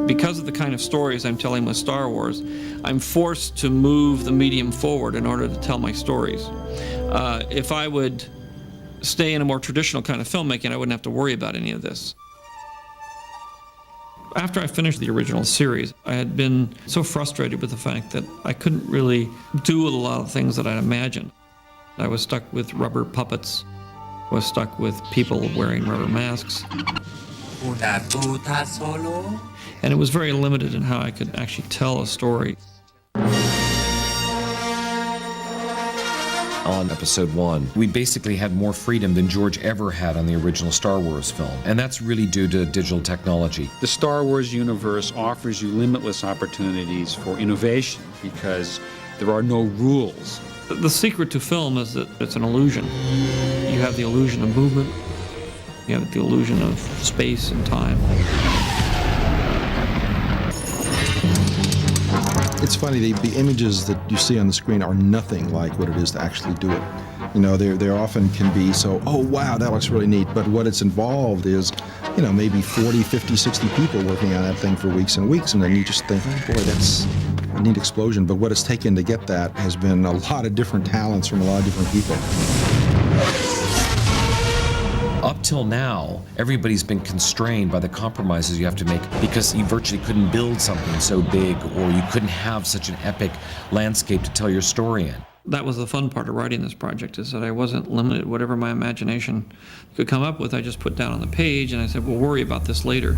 Because of the kind of stories I'm telling with Star Wars, I'm forced to move the medium forward in order to tell my stories. If I would stay in a more traditional kind of filmmaking, I wouldn't have to worry about any of this. After I finished the original series, I had been so frustrated with the fact that I couldn't really do a lot of things that I'd imagined. I was stuck with rubber puppets. I was stuck with people wearing rubber masks. And it was very limited in how I could actually tell a story. On episode 1, we basically had more freedom than George ever had on the original Star Wars film, and that's really due to digital technology. The Star Wars universe offers you limitless opportunities for innovation because there are no rules. The secret to film is that it's an illusion. You have the illusion of movement, you have the illusion of space and time. It's funny, the images that you see on the screen are nothing like what it is to actually do it. You know, they often can be so, oh wow, that looks really neat, but what it's involved is, you know, maybe 40, 50, 60 people working on that thing for weeks and weeks, and then you just think, oh boy, that's a neat explosion. But what it's taken to get that has been a lot of different talents from a lot of different people. Up till now, everybody's been constrained by the compromises you have to make because you virtually couldn't build something so big, or you couldn't have such an epic landscape to tell your story in. That was the fun part of writing this project, is that I wasn't limited. Whatever my imagination could come up with, I just put down on the page, and I said, we'll worry about this later.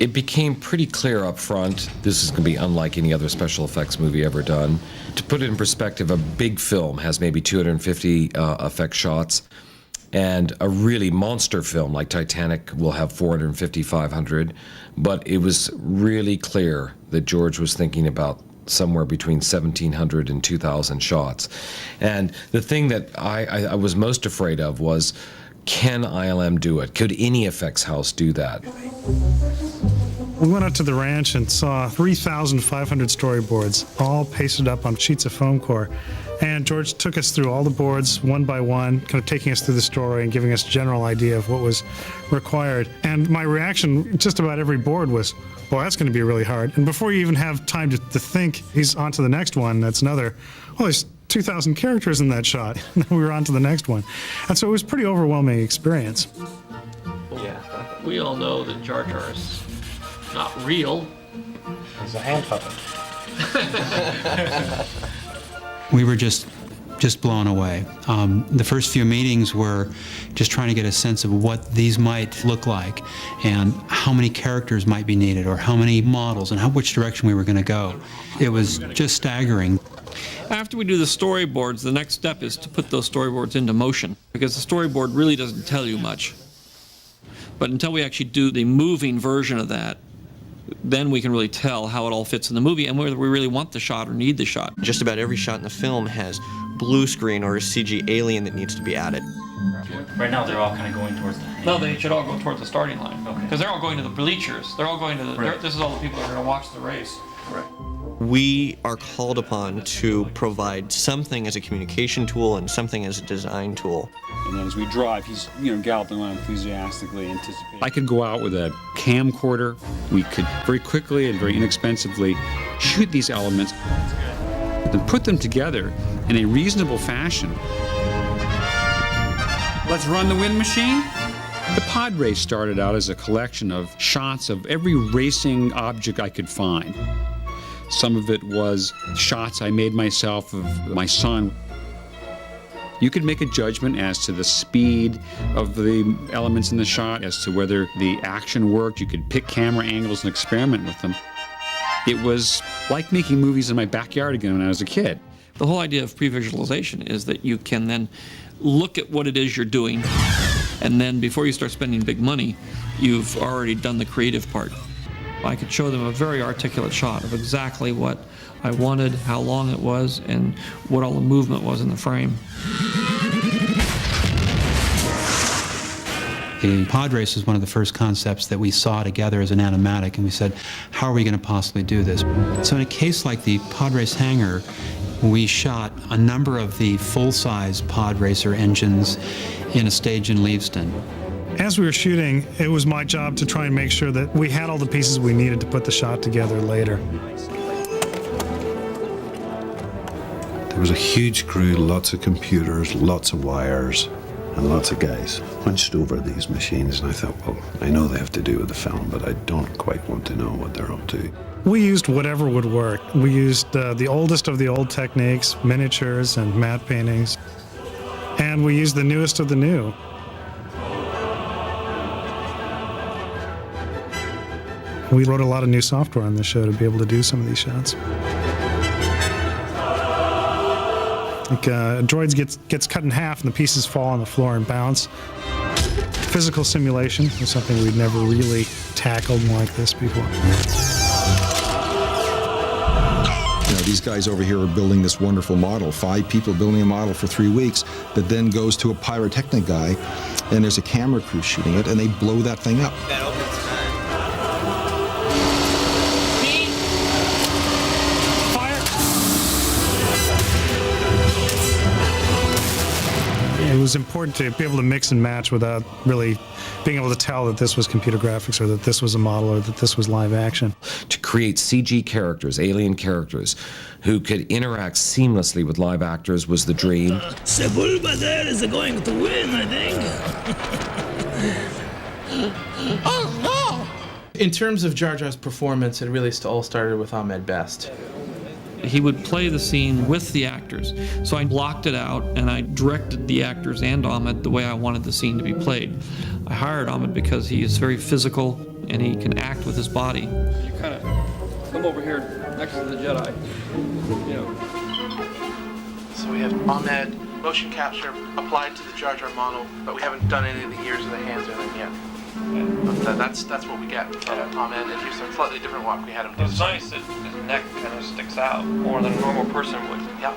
It became pretty clear up front, this is going to be unlike any other special effects movie ever done. To put it in perspective, a big film has maybe 250 effect shots, and a really monster film like Titanic will have 450, 500, but it was really clear that George was thinking about somewhere between 1,700 and 2,000 shots. And the thing that I was most afraid of was, can ILM do it? Could any effects house do that? We went out to the ranch and saw 3,500 storyboards, all pasted up on sheets of foam core. And George took us through all the boards one by one, kind of taking us through the story and giving us a general idea of what was required. And my reaction, just about every board, was, well, that's going to be really hard. And before you even have time to think, he's on to the next one, that's another, well, there's 2,000 characters in that shot. And then we were on to the next one. And so it was a pretty overwhelming experience. Yeah, we all know that Jar Jar is not real. He's a hand puppet. We were just blown away. The first few meetings were just trying to get a sense of what these might look like and how many characters might be needed or how many models and which direction we were going to go. It was just staggering. After we do the storyboards, the next step is to put those storyboards into motion, because the storyboard really doesn't tell you much. But until we actually do the moving version of that, then we can really tell how it all fits in the movie and whether we really want the shot or need the shot. Just about every shot in the film has blue screen or a CG alien that needs to be added. Right now they're all kind of going towards the hangar. No, they should all go towards the starting line. Okay. Because they're all going to the bleachers. They're all going to the, Right. this is all the people that are going to watch the race. Right. We are called upon to provide something as a communication tool and something as a design tool. And then as we drive, he's, galloping around enthusiastically, anticipating. I could go out with a camcorder. We could very quickly and very inexpensively shoot these elements and put them together in a reasonable fashion. Let's run the wind machine. The pod race started out as a collection of shots of every racing object I could find. Some of it was shots I made myself of my son. You could make a judgment as to the speed of the elements in the shot, as to whether the action worked. You could pick camera angles and experiment with them. It was like making movies in my backyard again when I was a kid. The whole idea of pre-visualization is that you can then look at what it is you're doing, and then before you start spending big money, you've already done the creative part. I could show them a very articulate shot of exactly what I wanted, how long it was, and what all the movement was in the frame. The pod race was one of the first concepts that we saw together as an animatic, and we said, how are we going to possibly do this? So in a case like the pod race hangar, we shot a number of the full-size pod racer engines in a stage in Leavesden. As we were shooting, it was my job to try and make sure that we had all the pieces we needed to put the shot together later. There was a huge crew, lots of computers, lots of wires, and lots of guys hunched over these machines, and I thought, well, I know they have to do with the film, but I don't quite want to know what they're up to. We used whatever would work. We used the oldest of the old techniques, miniatures and matte paintings, and we used the newest of the new. We wrote a lot of new software on this show to be able to do some of these shots. Like droids gets cut in half and the pieces fall on the floor and bounce. Physical simulation is something we'd never really tackled like this before. You know, these guys over here are building this wonderful model, 5 people building a model for 3 weeks that then goes to a pyrotechnic guy, and there's a camera crew shooting it, and they blow that thing up. It was important to be able to mix and match without really being able to tell that this was computer graphics or that this was a model or that this was live action. To create CG characters, alien characters, who could interact seamlessly with live actors was the dream. Sebulba there is going to win, I think. Oh no! In terms of Jar Jar's performance, it really all started with Ahmed Best. He would play the scene with the actors. So I blocked it out and I directed the actors and Ahmed the way I wanted the scene to be played. I hired Ahmed because he is very physical and he can act with his body. You kind of come over here next to the Jedi. You know. So we have Ahmed, motion capture applied to the Jar Jar model, but we haven't done any of the ears or the hands or anything yet. But that's what we get. Ahmed, and here's a slightly different walk. We had him do. It's nice that his neck kind of sticks out more than a normal person would. Yeah.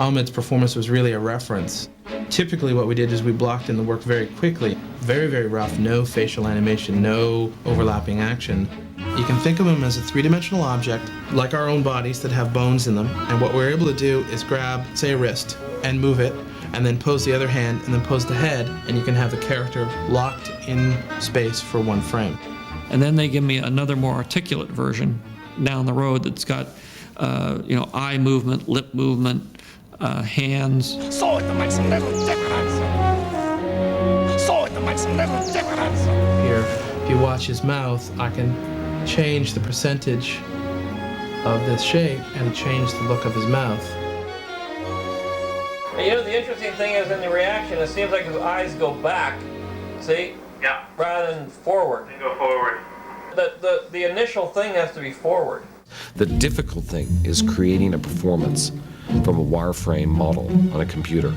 Ahmed's performance was really a reference. Typically what we did is we blocked in the work very quickly. Very, very rough, no facial animation, no overlapping action. You can think of him as a three-dimensional object, like our own bodies that have bones in them, and what we're able to do is grab, say, a wrist, and move it, and then pose the other hand, and then pose the head, and you can have the character locked in space for one frame. And then they give me another more articulate version down the road that's got, eye movement, lip movement, hands. So it makes a little difference. So it makes a little difference. Here, if you watch his mouth, I can change the percentage of this shape and change the look of his mouth. You know, the interesting thing is in the reaction, it seems like his eyes go back, see? Yeah. Rather than forward. They go forward. The initial thing has to be forward. The difficult thing is creating a performance from a wireframe model on a computer.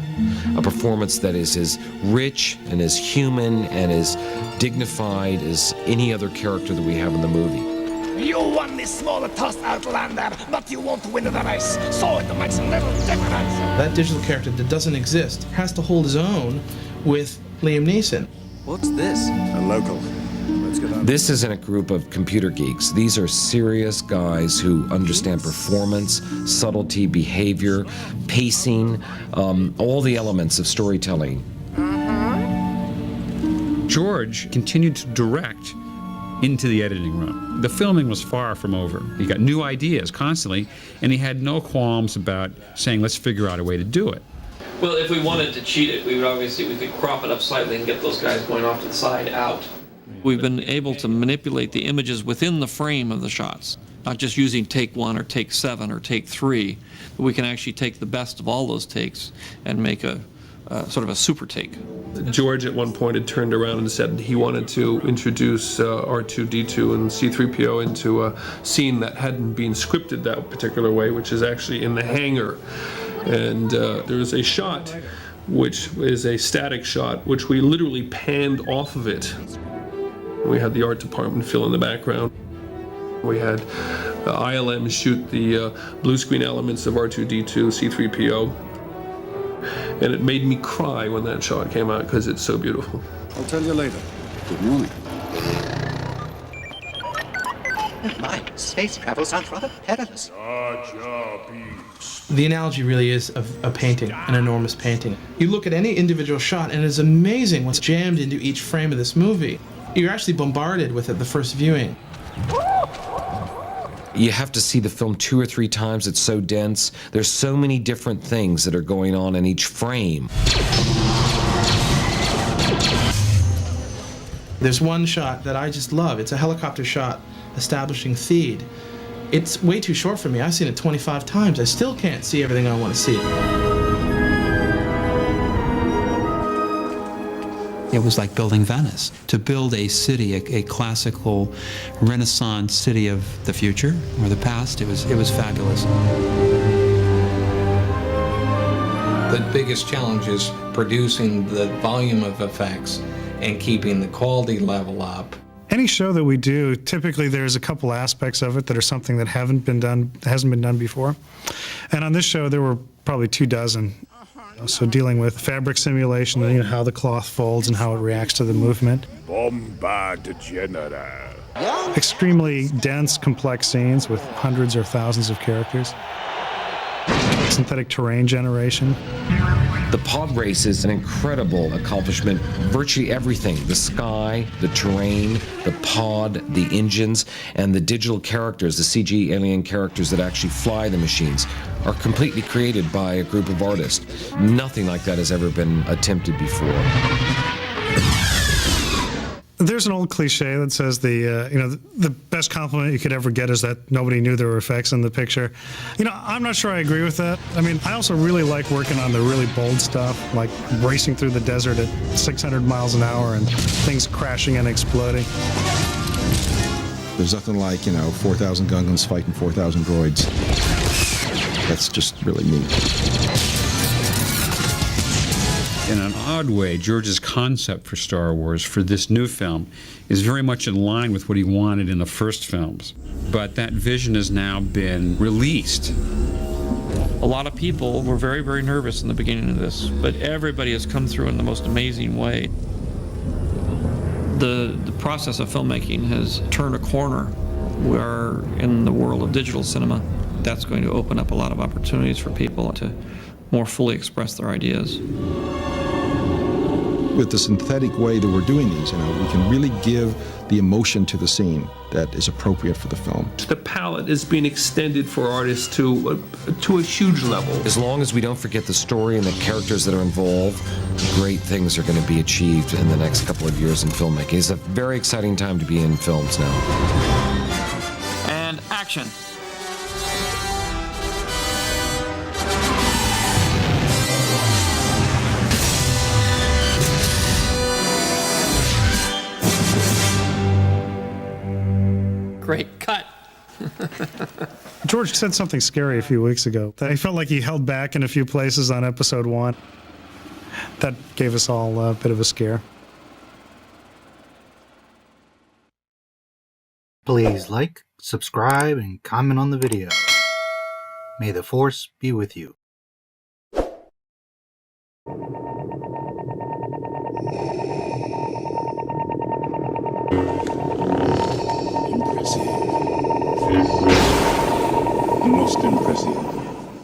A performance that is as rich and as human and as dignified as any other character that we have in the movie. You won this small tossed outlander, but you won't win the race. So it makes a little difference. That digital character that doesn't exist has to hold his own with Liam Neeson. What's this? A local. Let's get on. This isn't a group of computer geeks. These are serious guys who understand performance, subtlety, behavior, pacing, all the elements of storytelling. George continued to direct into the editing room. The filming was far from over. He got new ideas constantly, and he had no qualms about saying, let's figure out a way to do it. Well, if we wanted to cheat it, we could crop it up slightly and get those guys going off to the side out. We've been able to manipulate the images within the frame of the shots, not just using take 1 or take 7 or take 3, but we can actually take the best of all those takes and make a sort of a super take. George at one point had turned around and said he wanted to introduce R2-D2 and C-3PO into a scene that hadn't been scripted that particular way, which is actually in the hangar. And there's a shot, which is a static shot, which we literally panned off of it. We had the art department fill in the background. We had ILM shoot the blue screen elements of R2-D2, C-3PO. And it made me cry when that shot came out because it's so beautiful. I'll tell you later. Good morning. My Space travel sounds rather perilous. The analogy really is of a painting, an enormous painting. You look at any individual shot and it's amazing what's jammed into each frame of this movie. You're actually bombarded with it the first viewing. You have to see the film 2 or 3 times. It's so dense. There's so many different things that are going on in each frame. There's one shot that I just love. It's a helicopter shot establishing Theed. It's way too short for me. I've seen it 25 times. I still can't see everything I want to see. It was like building Venice. To build a city, a classical Renaissance city of the future or the past, it was fabulous. The biggest challenge is producing the volume of effects and keeping the quality level up. Any show that we do, typically there's a couple aspects of it that are something that hasn't been done before. And on this show, there were probably 24. So dealing with fabric simulation, and how the cloth folds and how it reacts to the movement. Bombard General. Extremely dense, complex scenes with hundreds or thousands of characters. Synthetic terrain generation. The pod race is an incredible accomplishment. Virtually everything, the sky, the terrain, the pod, the engines, and the digital characters, the CG alien characters that actually fly the machines, are completely created by a group of artists. Nothing like that has ever been attempted before. There's an old cliche that says the best compliment you could ever get is that nobody knew there were effects in the picture. I'm not sure I agree with that. I mean, I also really like working on the really bold stuff, like racing through the desert at 600 miles an hour and things crashing and exploding. There's nothing like, 4,000 Gungans fighting 4,000 droids. That's just really neat. In an odd way, George's concept for Star Wars for this new film is very much in line with what he wanted in the first films. But that vision has now been released. A lot of people were very, very nervous in the beginning of this, but everybody has come through in the most amazing way. The process of filmmaking has turned a corner. We are in the world of digital cinema. That's going to open up a lot of opportunities for people to more fully express their ideas. With the synthetic way that we're doing these, we can really give the emotion to the scene that is appropriate for the film. The palette is being extended for artists to a huge level. As long as we don't forget the story and the characters that are involved, great things are going to be achieved in the next couple of years in filmmaking. It's a very exciting time to be in films now. And action. Great cut. George said something scary a few weeks ago. That he felt like he held back in a few places on episode 1. That gave us all a bit of a scare. Please like, subscribe, and comment on the video. May the Force be with you.